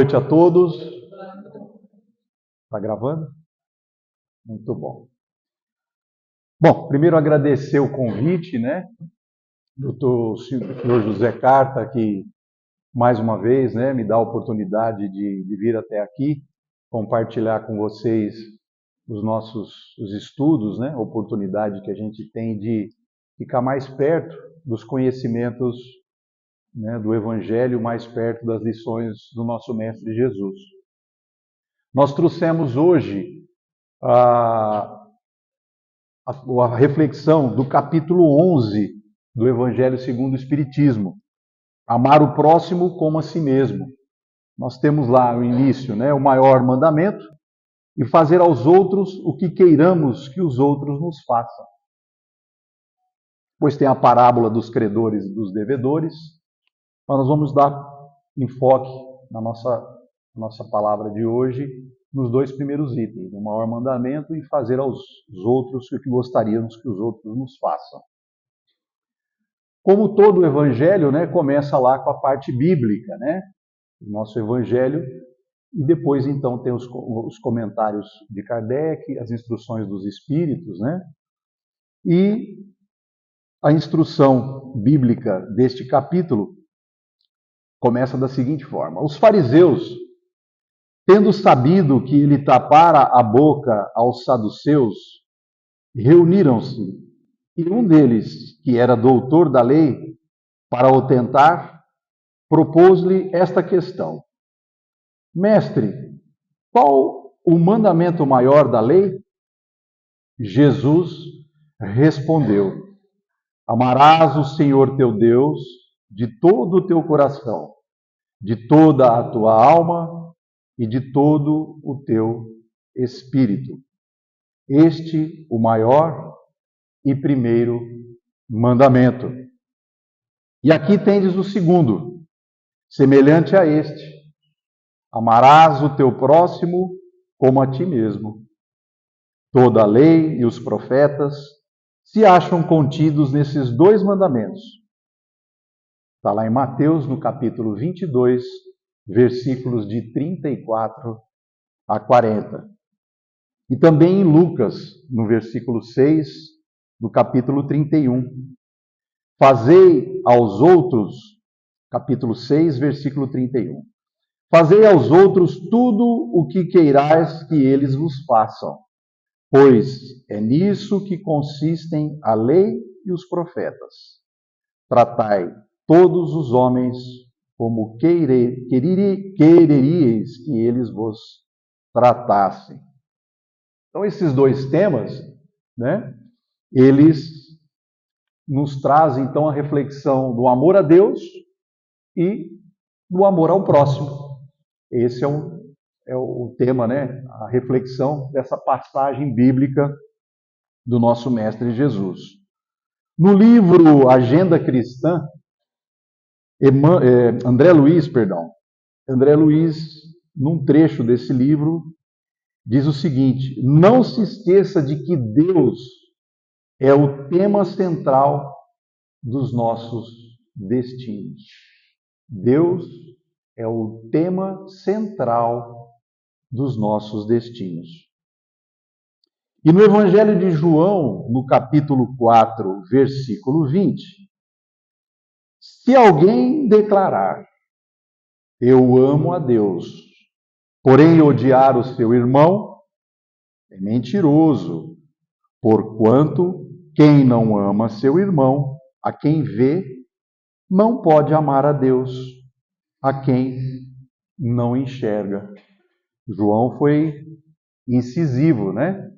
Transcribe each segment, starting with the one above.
Boa noite a todos. Está gravando? Muito bom. Bom, primeiro agradecer o convite, né, do senhor José Carta, que mais uma vez, né, me dá a oportunidade de vir até aqui, compartilhar com vocês os estudos, né, oportunidade que a gente tem de ficar mais perto dos conhecimentos, né, do Evangelho, mais perto das lições do nosso Mestre Jesus. Nós trouxemos hoje a reflexão do capítulo 11 do Evangelho segundo o Espiritismo. Amar o próximo como a si mesmo. Nós temos lá o início, né, o maior mandamento, e fazer aos outros o que queiramos que os outros nos façam. Depois tem a parábola dos credores e dos devedores. Mas nós vamos dar enfoque na nossa palavra de hoje nos dois primeiros itens, o maior mandamento e fazer aos outros o que gostaríamos que os outros nos façam. Como todo o evangelho, né, começa lá com a parte bíblica, né, o nosso evangelho, e depois então tem os comentários de Kardec, as instruções dos espíritos, né, e a instrução bíblica deste capítulo começa da seguinte forma: os fariseus, tendo sabido que ele tapara a boca aos saduceus, reuniram-se, e um deles, que era doutor da lei, para o tentar, propôs-lhe esta questão: Mestre, qual o mandamento maior da lei? Jesus respondeu: Amarás o Senhor teu Deus de todo o teu coração, de toda a tua alma e de todo o teu espírito. Este o maior e primeiro mandamento. E aqui tendes o segundo, semelhante a este: amarás o teu próximo como a ti mesmo. Toda a lei e os profetas se acham contidos nesses dois mandamentos. Está lá em Mateus, no capítulo 22, versículos de 34 a 40. E também em Lucas, no versículo 6, do capítulo 31. Fazei aos outros, capítulo 6, versículo 31. Fazei aos outros tudo o que queirais que eles vos façam, pois é nisso que consistem a lei e os profetas. Tratai todos os homens como quereríeis que eles vos tratassem. Então, esses dois temas, né, eles nos trazem, então, a reflexão do amor a Deus e do amor ao próximo. Esse é o tema, né, a reflexão dessa passagem bíblica do nosso Mestre Jesus. No livro Agenda Cristã, André Luiz, num trecho desse livro, diz o seguinte: não se esqueça de que Deus é o tema central dos nossos destinos. Deus é o tema central dos nossos destinos. E no Evangelho de João, no capítulo 4, versículo 20, se alguém declarar: eu amo a Deus, porém odiar o seu irmão, é mentiroso, porquanto quem não ama seu irmão, a quem vê, não pode amar a Deus, a quem não enxerga. João foi incisivo, né?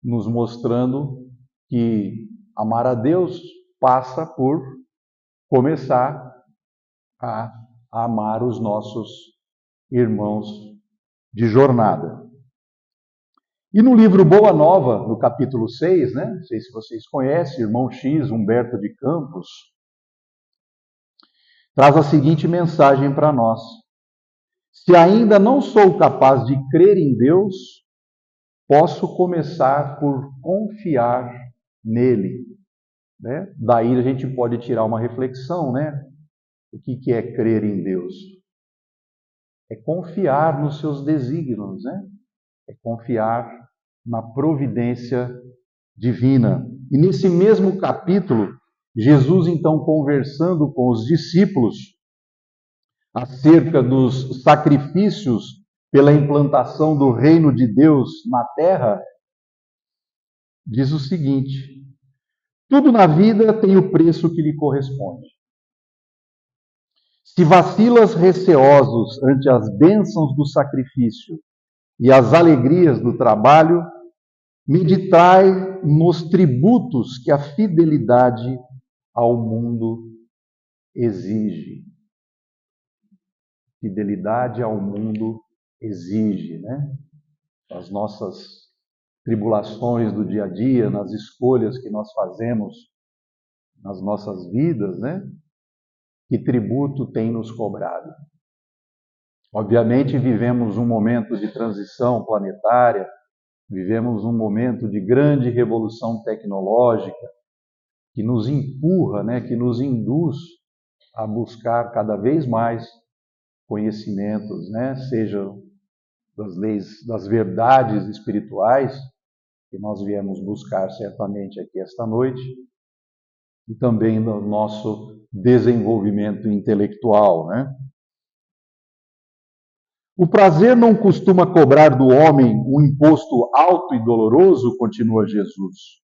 Nos mostrando que amar a Deus passa por começar a amar os nossos irmãos de jornada. E no livro Boa Nova, no capítulo 6, né? Não sei se vocês conhecem, irmão X, Humberto de Campos, traz a seguinte mensagem para nós: se ainda não sou capaz de crer em Deus, posso começar por confiar nele. Né? Daí a gente pode tirar uma reflexão, né? O que é crer em Deus? é confiar nos seus desígnios, né? É confiar na providência divina. E nesse mesmo capítulo, Jesus, então, conversando com os discípulos acerca dos sacrifícios pela implantação do reino de Deus na terra, diz o seguinte: tudo na vida tem o preço que lhe corresponde. Se vacilas receosos ante as bênçãos do sacrifício e as alegrias do trabalho, meditai nos tributos que a fidelidade ao mundo exige. Fidelidade ao mundo exige, né? As nossas tribulações do dia a dia, nas escolhas que nós fazemos nas nossas vidas, né? Que tributo tem nos cobrado? Obviamente vivemos um momento de transição planetária, vivemos um momento de grande revolução tecnológica que nos empurra, né, que nos induz a buscar cada vez mais conhecimentos, né, sejam das leis, das verdades espirituais que nós viemos buscar certamente aqui esta noite, e também no nosso desenvolvimento intelectual, né? O prazer não costuma cobrar do homem um imposto alto e doloroso, continua Jesus.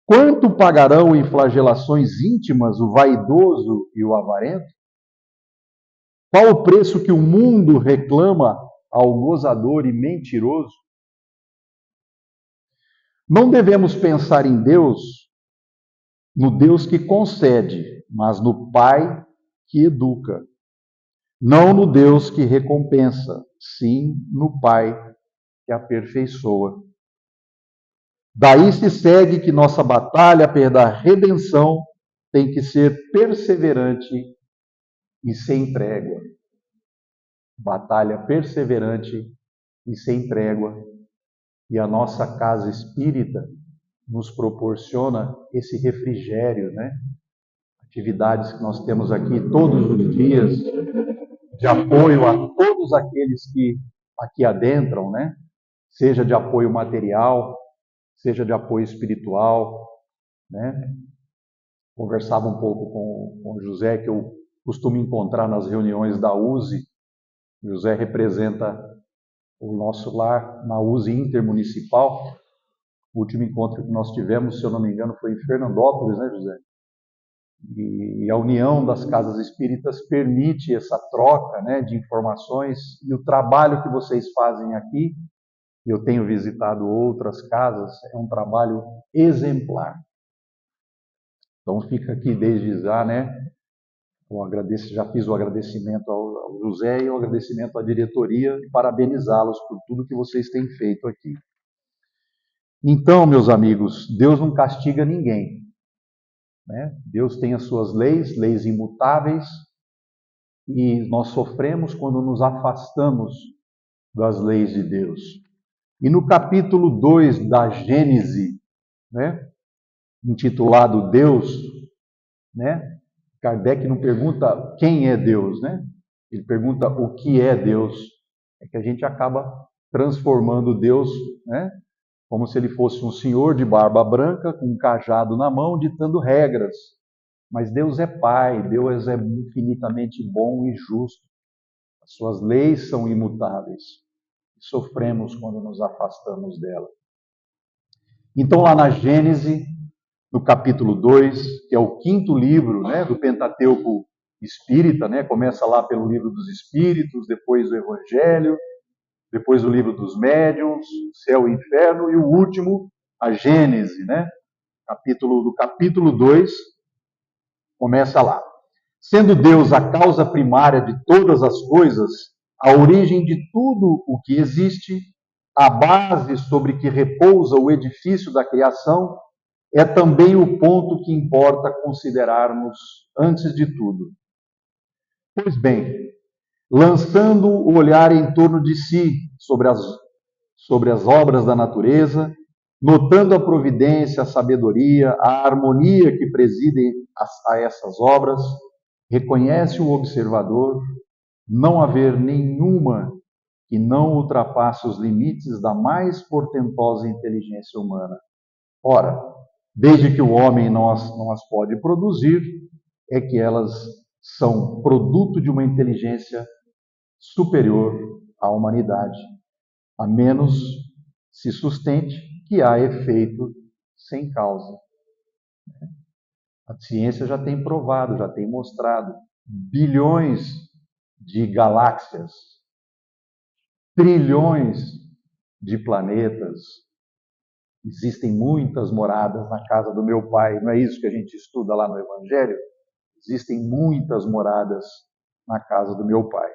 Quanto pagarão em flagelações íntimas o vaidoso e o avarento? Qual o preço que o mundo reclama ao gozador e mentiroso? Não devemos pensar em Deus, no Deus que concede, mas no Pai que educa. Não no Deus que recompensa, sim no Pai que aperfeiçoa. Daí se segue que nossa batalha pela redenção tem que ser perseverante e sem trégua. Batalha perseverante e sem trégua. E a nossa casa espírita nos proporciona esse refrigério, né? Atividades que nós temos aqui todos os dias, de apoio a todos aqueles que aqui adentram, né? Seja de apoio material, seja de apoio espiritual, né? Conversava um pouco com o José, que eu costumo encontrar nas reuniões da USE. José representa o nosso lar na USE intermunicipal. O último encontro que nós tivemos, se eu não me engano, foi em Fernandópolis, né, José? E a união das casas espíritas permite essa troca, né, de informações, e o trabalho que vocês fazem aqui, eu tenho visitado outras casas, é um trabalho exemplar. Então fica aqui desde já, né, já fiz o agradecimento ao José e o agradecimento à diretoria, e parabenizá-los por tudo que vocês têm feito aqui. Então, meus amigos, Deus não castiga ninguém, né? Deus tem as suas leis, leis imutáveis, e nós sofremos quando nos afastamos das leis de Deus. E no capítulo 2 da Gênese, né, intitulado Deus, né, Kardec não pergunta quem é Deus, né? Ele pergunta o que é Deus. É que a gente acaba transformando Deus, né, como se ele fosse um senhor de barba branca, com um cajado na mão, ditando regras. Mas Deus é Pai, Deus é infinitamente bom e justo. As suas leis são imutáveis. Sofremos quando nos afastamos dela. Então, lá na Gênese, no capítulo 2, que é o quinto livro, né, do Pentateuco espírita, né, começa lá pelo livro dos Espíritos, depois o Evangelho, depois o livro dos Médiuns, Céu e Inferno, e o último, a Gênese, né, do capítulo 2, começa lá. Sendo Deus a causa primária de todas as coisas, a origem de tudo o que existe, a base sobre que repousa o edifício da criação, é também o ponto que importa considerarmos antes de tudo. Pois bem, lançando o olhar em torno de si, sobre as obras da natureza, notando a providência, a sabedoria, a harmonia que presidem a essas obras, reconhece o observador não haver nenhuma que não ultrapasse os limites da mais portentosa inteligência humana. Ora, desde que o homem não as pode produzir, é que elas são produto de uma inteligência superior à humanidade, a menos se sustente que há efeito sem causa. A ciência já tem provado, já tem mostrado bilhões de galáxias, trilhões de planetas. Existem muitas moradas na casa do meu pai, não é isso que a gente estuda lá no Evangelho? Existem muitas moradas na casa do meu pai.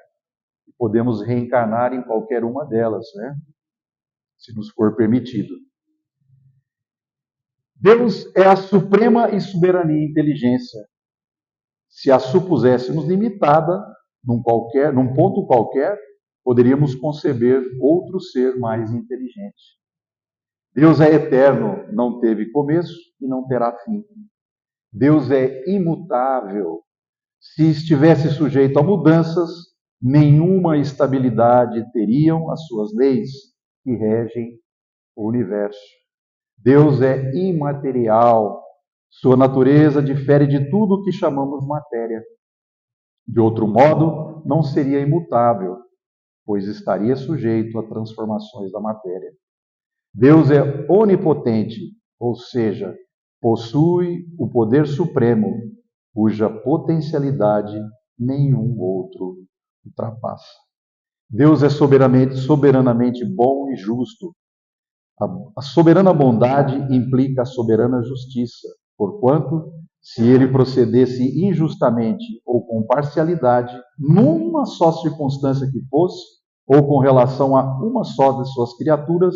Podemos reencarnar em qualquer uma delas, né? Se nos for permitido. Deus é a suprema e soberana inteligência. Se a supuséssemos limitada num ponto qualquer, poderíamos conceber outro ser mais inteligente. Deus é eterno, não teve começo e não terá fim. Deus é imutável. Se estivesse sujeito a mudanças, nenhuma estabilidade teriam as suas leis que regem o universo. Deus é imaterial. Sua natureza difere de tudo o que chamamos matéria. De outro modo, não seria imutável, pois estaria sujeito a transformações da matéria. Deus é onipotente, ou seja, possui o poder supremo, cuja potencialidade nenhum outro ultrapassa. Deus é soberanamente bom e justo. A soberana bondade implica a soberana justiça, porquanto, se ele procedesse injustamente ou com parcialidade, numa só circunstância que fosse, ou com relação a uma só de suas criaturas,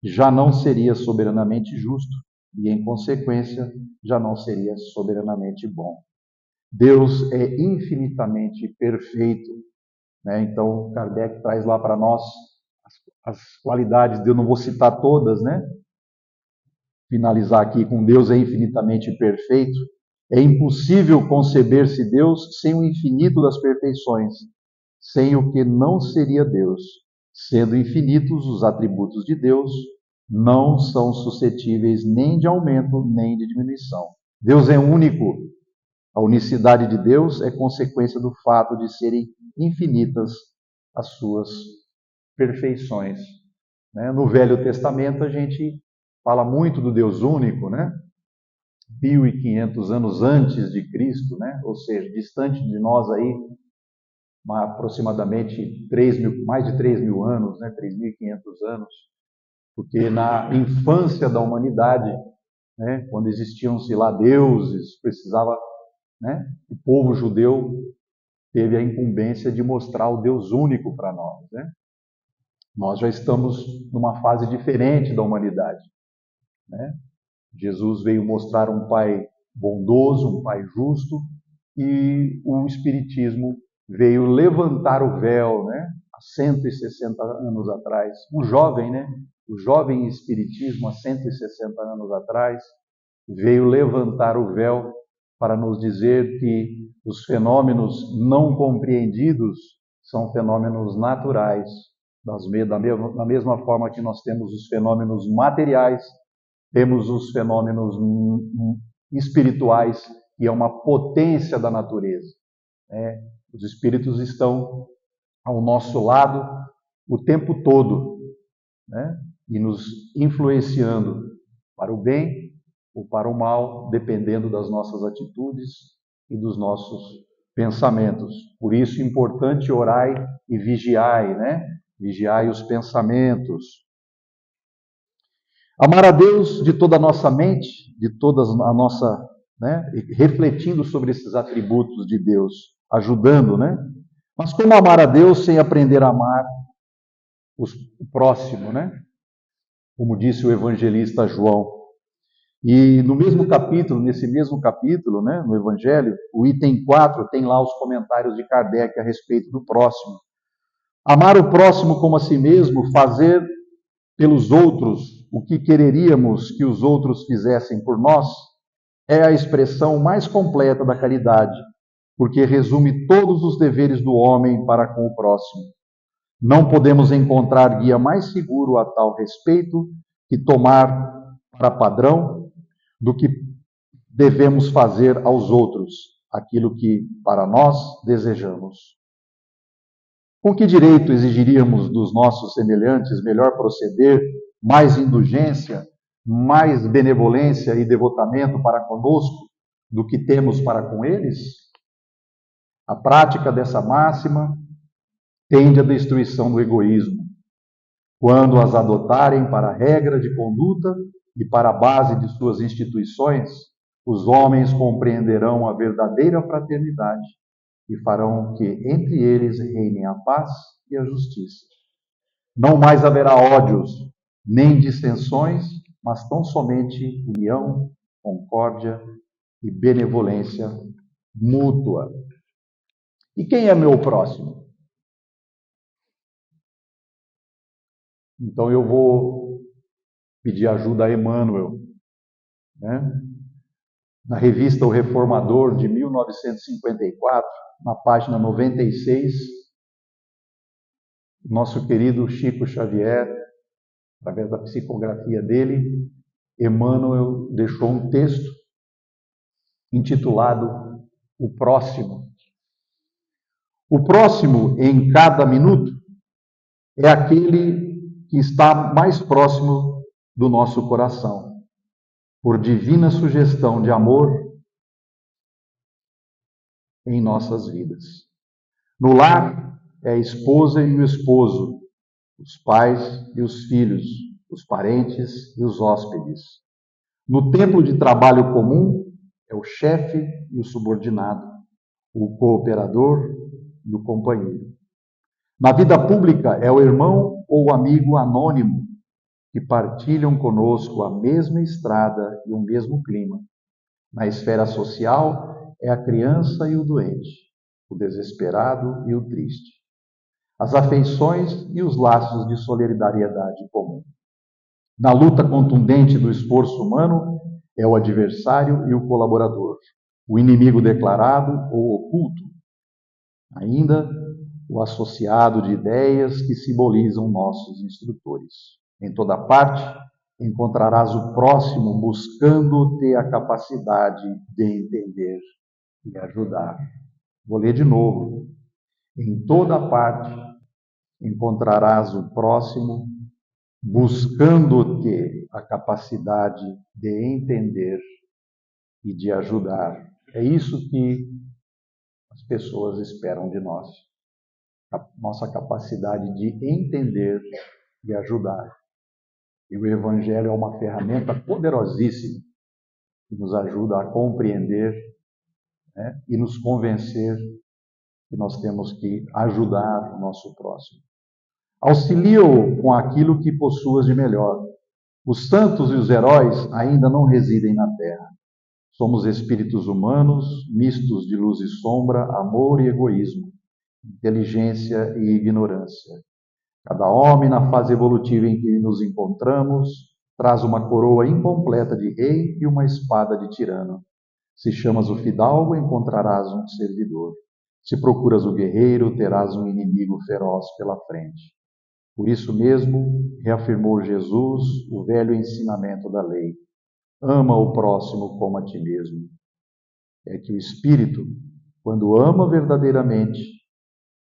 já não seria soberanamente justo e, em consequência, já não seria soberanamente bom. Deus é infinitamente perfeito, né? Então, Kardec traz lá para nós as qualidades, eu não vou citar todas, né? Finalizar aqui com Deus é infinitamente perfeito. É impossível conceber-se Deus sem o infinito das perfeições, sem o que não seria Deus. Sendo infinitos os atributos de Deus, não são suscetíveis nem de aumento nem de diminuição. Deus é único. A unicidade de Deus é consequência do fato de serem infinitas as suas perfeições. No Velho Testamento a gente fala muito do Deus único, né? 1.500 anos antes de Cristo, né? Ou seja, distante de nós aí, aproximadamente mais de 3.000 anos, né? 3.500 anos, porque na infância da humanidade, né? Quando existiam-se lá deuses, precisava, né? O povo judeu teve a incumbência de mostrar o Deus único para nós, né? Nós já estamos numa fase diferente da humanidade, né? Jesus veio mostrar um Pai bondoso, um Pai justo, e o Espiritismo veio levantar o véu, né? Há 160 anos atrás. O jovem, né? O jovem Espiritismo, há 160 anos atrás, veio levantar o véu para nos dizer que os fenômenos não compreendidos são fenômenos naturais, da mesma forma que nós temos os fenômenos materiais, temos os fenômenos espirituais, que é uma potência da natureza. Os espíritos estão ao nosso lado o tempo todo, né? E nos influenciando para o bem ou para o mal, dependendo das nossas atitudes e dos nossos pensamentos. Por isso é importante orai e vigiai, né? Vigiai os pensamentos. Amar a Deus de toda a nossa mente, de toda a nossa, né? Refletindo sobre esses atributos de Deus, ajudando, né? Mas como amar a Deus sem aprender a amar o próximo, né? Como disse o evangelista João. E no mesmo capítulo, nesse mesmo capítulo, né, no Evangelho, o item 4 tem lá os comentários de Kardec a respeito do próximo. Amar o próximo como a si mesmo, fazer pelos outros o que quereríamos que os outros fizessem por nós, é a expressão mais completa da caridade. porque resume todos os deveres do homem para com o próximo. Não podemos encontrar guia mais seguro a tal respeito que tomar para padrão do que devemos fazer aos outros aquilo que para nós desejamos. Com que direito exigiríamos dos nossos semelhantes melhor proceder, mais indulgência, mais benevolência e devotamento para conosco do que temos para com eles? A prática dessa máxima tende à destruição do egoísmo. Quando as adotarem para regra de conduta e para a base de suas instituições, os homens compreenderão a verdadeira fraternidade e farão que entre eles reinem a paz e a justiça. Não mais haverá ódios, nem dissensões, mas tão somente união, concórdia e benevolência mútua. E quem é meu próximo? Então eu vou pedir ajuda a Emmanuel, né? Na revista O Reformador, de 1954, na página 96, nosso querido Chico Xavier, através da psicografia dele, Emmanuel deixou um texto intitulado O Próximo. O próximo, em cada minuto, é aquele que está mais próximo do nosso coração, por divina sugestão de amor em nossas vidas. No lar, é a esposa e o esposo, os pais e os filhos, os parentes e os hóspedes. No templo de trabalho comum, é o chefe e o subordinado, o cooperador e o companheiro. Na vida pública, é o irmão ou o amigo anônimo que partilham conosco a mesma estrada e o mesmo clima. Na esfera social, é a criança e o doente, o desesperado e o triste. As afeições e os laços de solidariedade comum. Na luta contundente do esforço humano, é o adversário e o colaborador, o inimigo declarado ou oculto. Ainda, o associado de ideias que simbolizam nossos instrutores. Em toda parte, encontrarás o próximo buscando ter a capacidade de entender e ajudar. Vou ler de novo. Em toda parte, encontrarás o próximo buscando ter a capacidade de entender e de ajudar. É isso que as pessoas esperam de nós. A nossa capacidade de entender e ajudar. E o Evangelho é uma ferramenta poderosíssima que nos ajuda a compreender, né, e nos convencer que nós temos que ajudar o nosso próximo. Auxilia-o com aquilo que possuas de melhor. Os santos e os heróis ainda não residem na terra. Somos espíritos humanos, mistos de luz e sombra, amor e egoísmo, inteligência e ignorância. Cada homem, na fase evolutiva em que nos encontramos, traz uma coroa incompleta de rei e uma espada de tirano. Se chamas o fidalgo, encontrarás um servidor. Se procuras o guerreiro, terás um inimigo feroz pela frente. Por isso mesmo, reafirmou Jesus o velho ensinamento da lei. Ama o próximo como a ti mesmo. É que o espírito, quando ama verdadeiramente,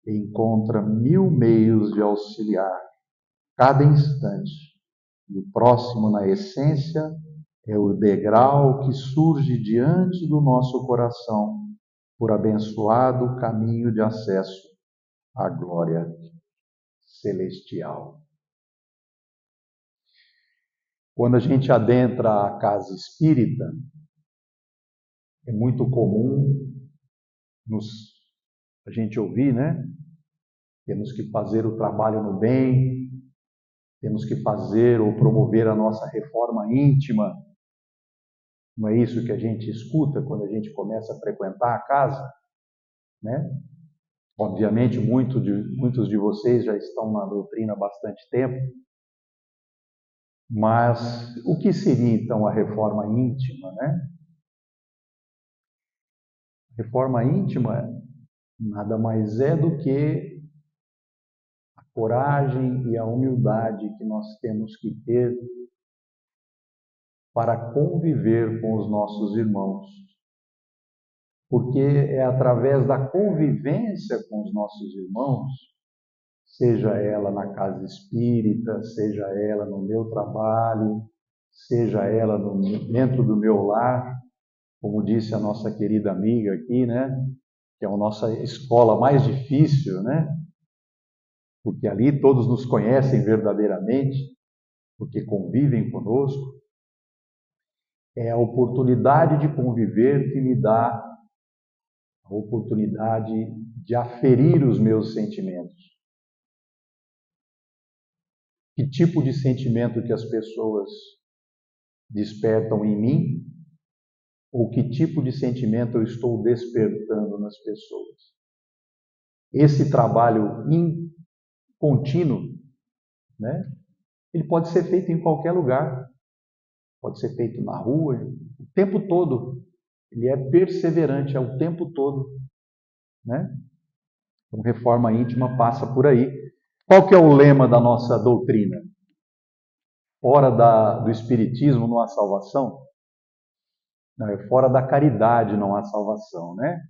encontra 1000 meios de auxiliar cada instante. E o próximo, na essência, é o degrau que surge diante do nosso coração por abençoado caminho de acesso à glória celestial. Quando a gente adentra a casa espírita, é muito comum a gente ouvir, né? Temos que fazer o trabalho no bem, temos que fazer ou promover a nossa reforma íntima. Não é isso que a gente escuta quando a gente começa a frequentar a casa, né? Obviamente, muitos de vocês já estão na doutrina há bastante tempo, mas o que seria então a reforma íntima, né? Reforma íntima nada mais é do que a coragem e a humildade que nós temos que ter para conviver com os nossos irmãos. Porque é através da convivência com os nossos irmãos, seja ela na casa espírita, seja ela no meu trabalho, seja ela dentro do meu lar, como disse a nossa querida amiga aqui, né? Que é a nossa escola mais difícil, né? Porque ali todos nos conhecem verdadeiramente, porque convivem conosco. É a oportunidade de conviver que me dá a oportunidade de aferir os meus sentimentos. Que tipo de sentimento que as pessoas despertam em mim, ou que tipo de sentimento eu estou despertando nas pessoas. Esse trabalho contínuo, né? Ele pode ser feito em qualquer lugar, pode ser feito na rua, o tempo todo. Ele é perseverante, é o tempo todo, né? Então, reforma íntima passa por aí. Qual que é o lema da nossa doutrina? Fora do espiritismo não há salvação? Não, é fora da caridade não há salvação, né?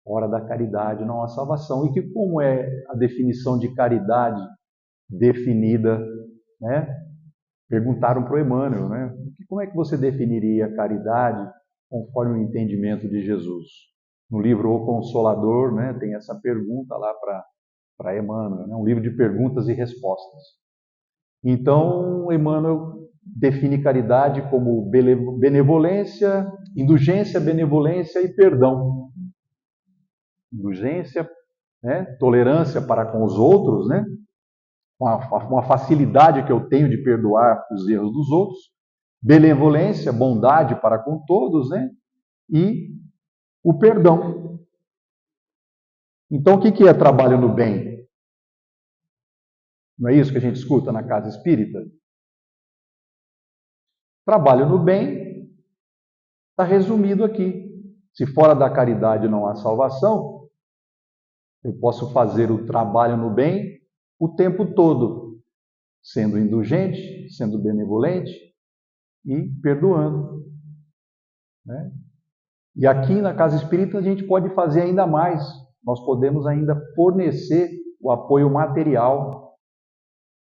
Fora da caridade não há salvação. E que como é a definição de caridade definida, né? Perguntaram para o Emmanuel, né? Como é que você definiria a caridade conforme o entendimento de Jesus? No livro O Consolador, né, tem essa pergunta lá para Emmanuel, né? Um livro de perguntas e respostas. Então, Emmanuel define caridade como benevolência, indulgência, benevolência e perdão. Indulgência, né, tolerância para com os outros, né, uma facilidade que eu tenho de perdoar os erros dos outros, benevolência, bondade para com todos, né, e o perdão. Então, o que é trabalho no bem? Não é isso que a gente escuta na casa espírita? Trabalho no bem está resumido aqui. Se fora da caridade não há salvação, eu posso fazer o trabalho no bem o tempo todo, sendo indulgente, sendo benevolente e perdoando, né? E aqui na casa espírita a gente pode fazer ainda mais. Nós podemos ainda fornecer o apoio material,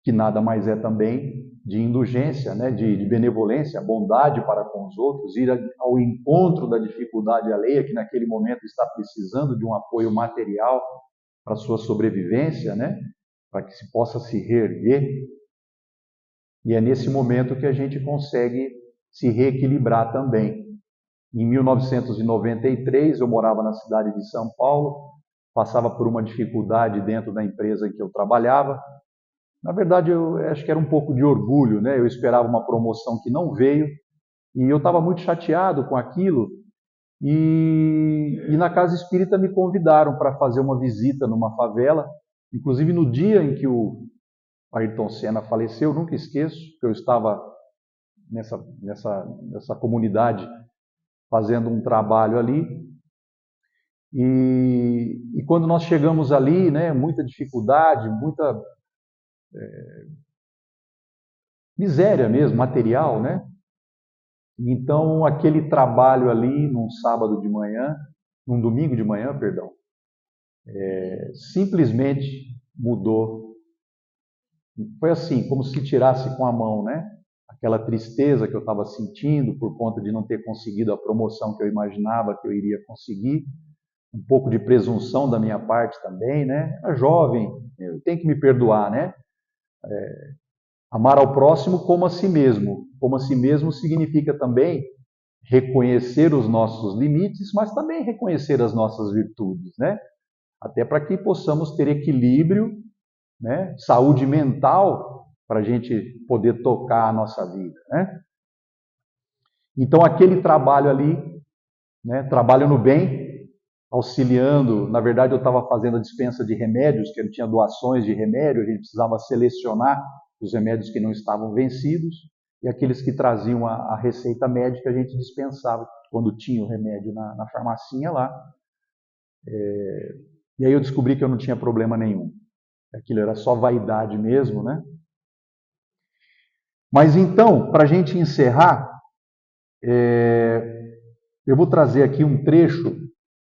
que nada mais é também de indulgência, né? de benevolência, bondade para com os outros, ir ao encontro da dificuldade alheia, que naquele momento está precisando de um apoio material para a sua sobrevivência, né? Para que se possa se reerguer. E é nesse momento que a gente consegue se reequilibrar também. Em 1993, eu morava na cidade de São Paulo, passava por uma dificuldade dentro da empresa em que eu trabalhava. Na verdade, eu acho que era um pouco de orgulho, né? Eu esperava uma promoção que não veio e eu estava muito chateado com aquilo. E na casa espírita me convidaram para fazer uma visita numa favela. Inclusive, no dia em que o Ayrton Senna faleceu, nunca esqueço, que eu estava nessa comunidade fazendo um trabalho ali. E quando nós chegamos ali, né, muita dificuldade, muita miséria mesmo, material, né? Então, aquele trabalho ali, num sábado de manhã, num domingo de manhã, perdão, simplesmente mudou. Foi assim, como se tirasse com a mão, né? Aquela tristeza que eu estava sentindo por conta de não ter conseguido a promoção que eu imaginava que eu iria conseguir, um pouco de presunção da minha parte também, né? Era jovem, eu tenho que me perdoar, né? Amar ao próximo como a si mesmo. Como a si mesmo significa também reconhecer os nossos limites, mas também reconhecer as nossas virtudes, né? Até para que possamos ter equilíbrio, né? Saúde mental, para a gente poder tocar a nossa vida, né? Então, aquele trabalho ali, né? Trabalho no bem, auxiliando. Na verdade, eu estava fazendo a dispensa de remédios, que eu tinha doações de remédio, a gente precisava selecionar os remédios que não estavam vencidos, e aqueles que traziam a receita médica a gente dispensava, quando tinha o remédio na farmacinha lá. E aí eu descobri que eu não tinha problema nenhum. Aquilo era só vaidade mesmo, né? Mas então, para a gente encerrar, eu vou trazer aqui um trecho,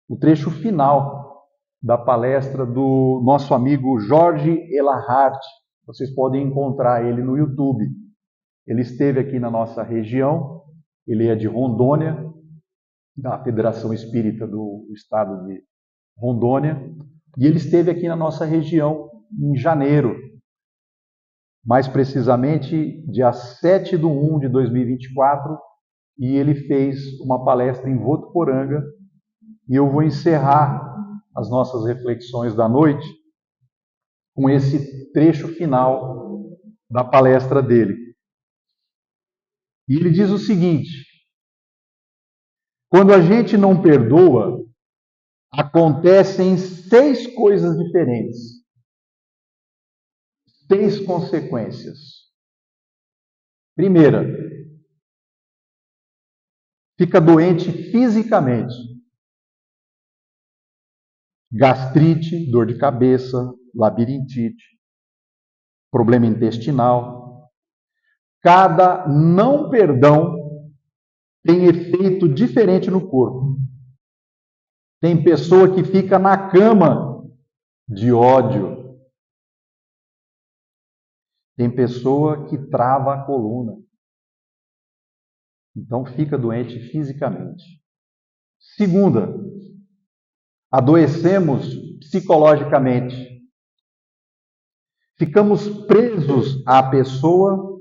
o trecho final da palestra do nosso amigo Jorge Elahart. Vocês podem encontrar ele no YouTube. Ele esteve aqui na nossa região, ele é de Rondônia, da Federação Espírita do Estado de Rondônia, e ele esteve aqui na nossa região em janeiro, mais precisamente dia 7/1 de 2024, e ele fez uma palestra em Votuporanga, e eu vou encerrar as nossas reflexões da noite com esse trecho final da palestra dele. E ele diz o seguinte: quando a gente não perdoa, acontecem 6 coisas diferentes, 6 consequências. Primeira, fica doente fisicamente. Gastrite, dor de cabeça, labirintite, problema intestinal. Cada não perdão tem efeito diferente no corpo. Tem pessoa que fica na cama de ódio. Tem pessoa que trava a coluna. Então fica doente fisicamente. Segunda, adoecemos psicologicamente. Ficamos presos à pessoa,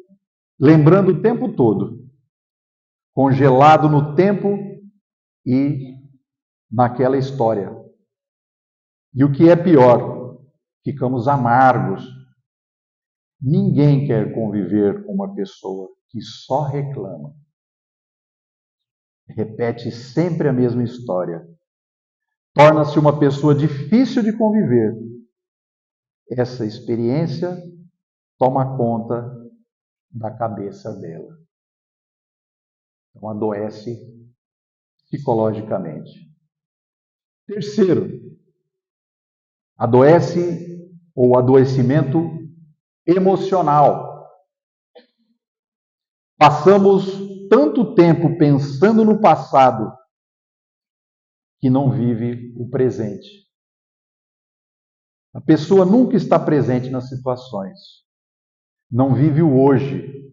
lembrando o tempo todo, congelado no tempo e naquela história. E o que é pior, ficamos amargos. Ninguém quer conviver com uma pessoa que só reclama. Repete sempre a mesma história. Torna-se uma pessoa difícil de conviver. Essa experiência toma conta da cabeça dela. Então adoece psicologicamente. Terceiro, adoece ou adoecimento emocional. Passamos tanto tempo pensando no passado que não vive o presente. A pessoa nunca está presente nas situações. Não vive o hoje.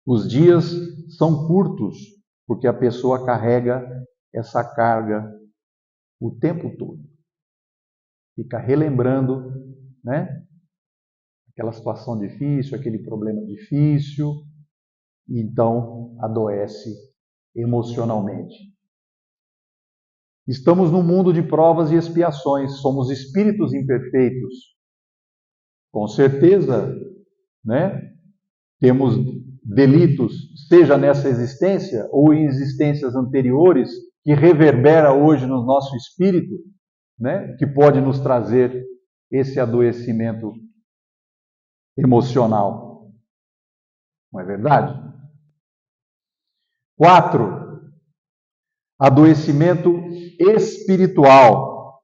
Os dias são curtos, porque a pessoa carrega essa carga o tempo todo. Fica relembrando, né? Aquela situação difícil, aquele problema difícil, e então adoece emocionalmente. Estamos num mundo de provas e expiações, somos espíritos imperfeitos. Com certeza, né? Temos delitos, seja nessa existência ou em existências anteriores, que reverbera hoje no nosso espírito, né? Que pode nos trazer esse adoecimento emocional. Não é verdade? 4. Adoecimento espiritual.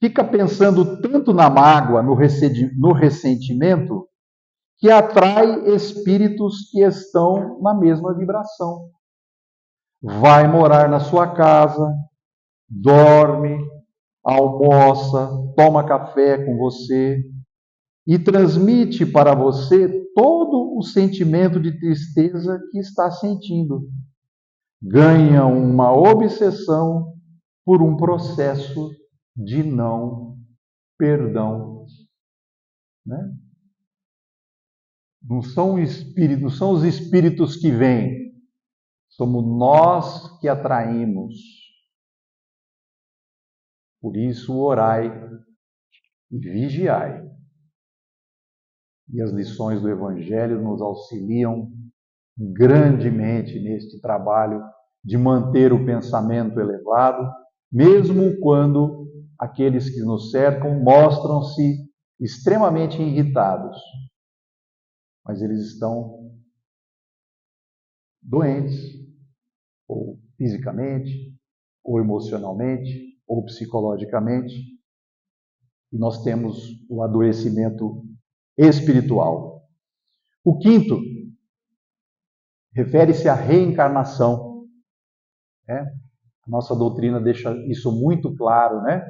Fica pensando tanto na mágoa, no ressentimento, que atrai espíritos que estão na mesma vibração. Vai morar na sua casa, dorme, almoça, toma café com você e transmite para você todo o sentimento de tristeza que está sentindo. Ganha uma obsessão por um processo de não perdão. Né? Não são os espíritos que vêm, somos nós que atraímos. Por isso, orai e vigiai. E as lições do Evangelho nos auxiliam grandemente neste trabalho de manter o pensamento elevado, mesmo quando aqueles que nos cercam mostram-se extremamente irritados. Mas eles estão doentes, ou fisicamente, ou emocionalmente, ou psicologicamente, e nós temos o adoecimento espiritual. O quinto refere-se à reencarnação. Né? A nossa doutrina deixa isso muito claro, né?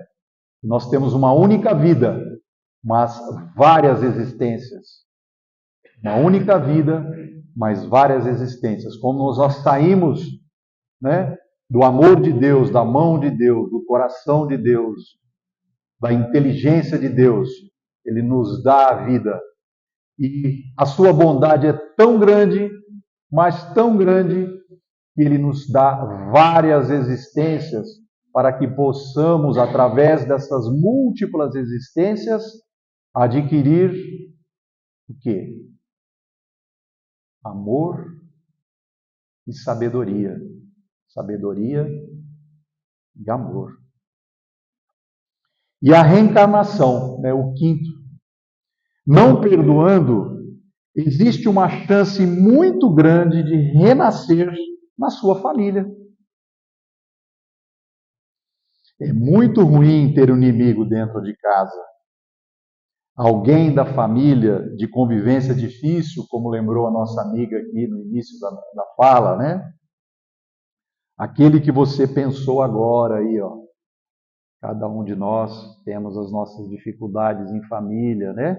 Nós temos uma única vida, mas várias existências. Uma única vida, mas várias existências. Como nós saímos, né, do amor de Deus, da mão de Deus, do coração de Deus, da inteligência de Deus, Ele nos dá a vida. E a sua bondade é tão grande, mas tão grande, que Ele nos dá várias existências para que possamos, através dessas múltiplas existências, adquirir o quê? Amor e sabedoria. Sabedoria e amor. E a reencarnação, né, o quinto. Não perdoando, existe uma chance muito grande de renascer na sua família. É muito ruim ter um inimigo dentro de casa. Alguém da família de convivência difícil, como lembrou a nossa amiga aqui no início da fala, né? Aquele que você pensou agora aí, ó. Cada um de nós temos as nossas dificuldades em família, né?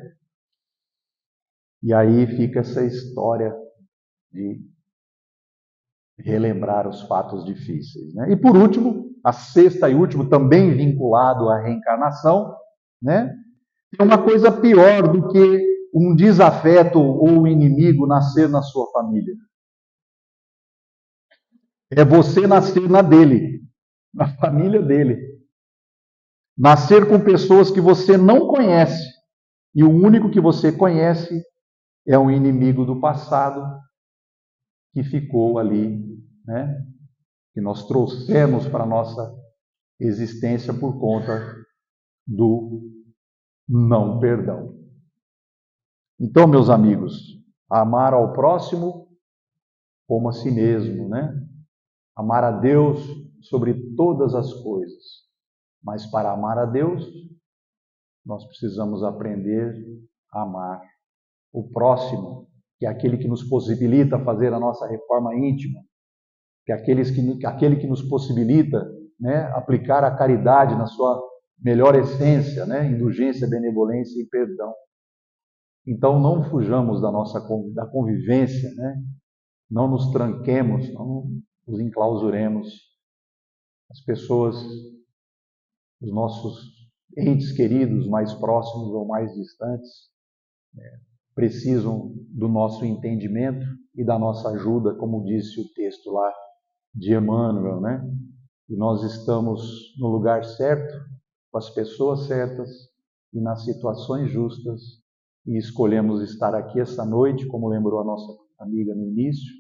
E aí fica essa história de relembrar os fatos difíceis, né? E por último, a sexta e último, também vinculado à reencarnação, né? Tem uma coisa pior do que um desafeto ou um inimigo nascer na sua família. É você nascer na dele, na família dele. Nascer com pessoas que você não conhece. E o único que você conhece é um inimigo do passado que ficou ali, né? Que nós trouxemos para a nossa existência por conta do não perdão. Então, meus amigos, amar ao próximo como a si mesmo, né? Amar a Deus sobre todas as coisas. Mas para amar a Deus, nós precisamos aprender a amar o próximo, que é aquele que nos possibilita fazer a nossa reforma íntima, que é aquele que nos possibilita, né, aplicar a caridade na sua melhor essência, né, indulgência, benevolência e perdão. Então não fujamos da convivência, né? Não nos tranquemos, não nos enclausuremos. As pessoas, os nossos entes queridos, mais próximos ou mais distantes, precisam do nosso entendimento e da nossa ajuda, como disse o texto lá de Emmanuel, né? E nós estamos no lugar certo, com as pessoas certas e nas situações justas, e escolhemos estar aqui essa noite, como lembrou a nossa amiga no início,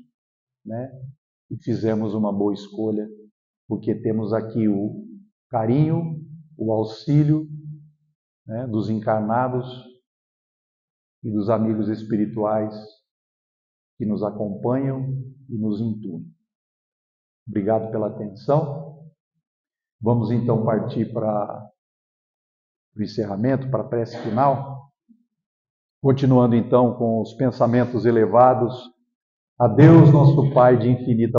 né? E fizemos uma boa escolha, porque temos aqui o carinho, o auxílio, né, dos encarnados e dos amigos espirituais que nos acompanham e nos intuem. Obrigado pela atenção. Vamos então partir para o encerramento, para a prece final. Continuando então com os pensamentos elevados a Deus, nosso Pai de infinita